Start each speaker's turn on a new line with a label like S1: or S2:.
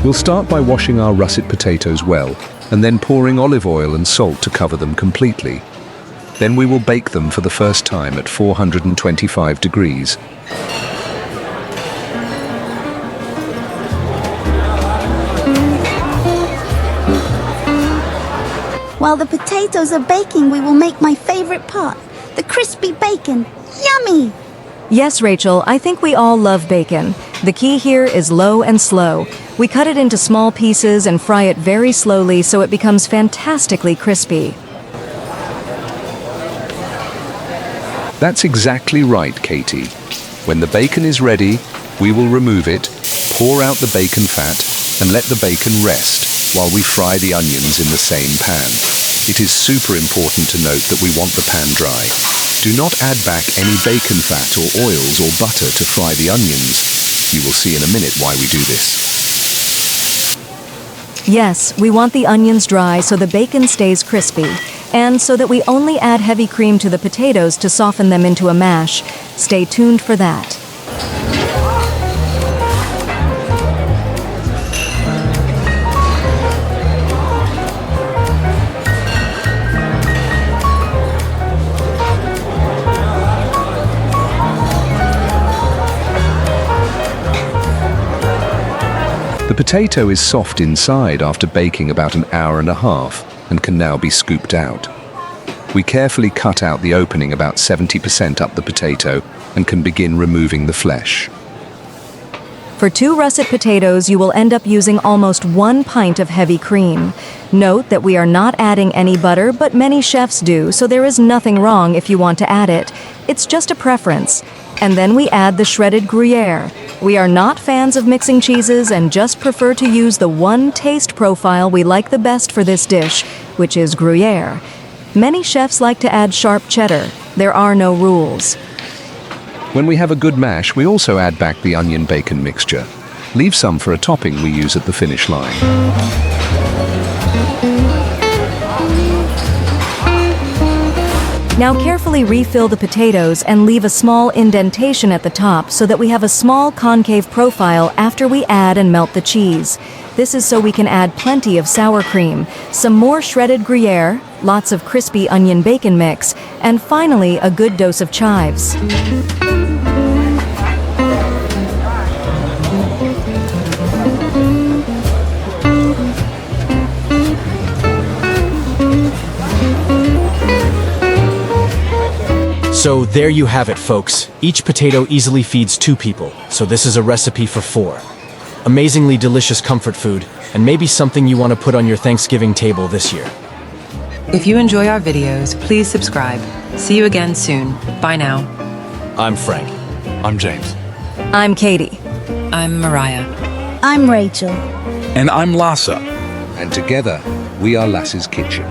S1: We'll start by washing our russet potatoes well, and then pouring olive oil and salt to cover them completely. Then we will bake them for the first time at 425 degrees.
S2: While the potatoes are baking, we will make my favorite part, the crispy bacon. Yummy!
S3: Yes, Rachel, I think we all love bacon. The key here is low and slow. We cut it into small pieces and fry it very slowly so it becomes fantastically crispy.
S1: That's exactly right, Katie. When the bacon is ready, we will remove it, pour out the bacon fat, and let the bacon rest while we fry the onions in the same pan. It is super important to note that we want the pan dry. Do not add back any bacon fat or oils or butter to fry the onions. You will see in a minute why we do this.
S3: Yes, we want the onions dry so the bacon stays crispy, and so that we only add heavy cream to the potatoes to soften them into a mash. Stay tuned for that.
S1: The potato is soft inside after baking about an hour and a half and can now be scooped out. We carefully cut out the opening about 70% up the potato and can begin removing the flesh.
S3: For 2 russet potatoes, you will end up using almost 1 pint of heavy cream. Note that we are not adding any butter, but many chefs do, so there is nothing wrong if you want to add it. It's just a preference. And then we add the shredded gruyere. We are not fans of mixing cheeses and just prefer to use the one taste profile we like the best for this dish, which is gruyere. Many chefs like to add sharp cheddar. There are no rules.
S1: When we have a good mash, we also add back the onion-bacon mixture. Leave some for a topping we use at the finish line.
S3: Now carefully refill the potatoes and leave a small indentation at the top so that we have a small concave profile after we add and melt the cheese. This is so we can add plenty of sour cream, some more shredded gruyere, lots of crispy onion bacon mix, and finally a good dose of chives.
S4: So there you have it, folks. Each potato easily feeds 2 people, so this is a recipe for 4. Amazingly delicious comfort food, and maybe something you want to put on your Thanksgiving table this year.
S5: If you enjoy our videos, please subscribe. See you again soon. Bye now.
S4: I'm Frank.
S6: I'm James.
S3: I'm Katie.
S5: I'm Mariah.
S2: I'm Rachel.
S6: And I'm Lassa.
S1: And together, we are Lass's Kitchen.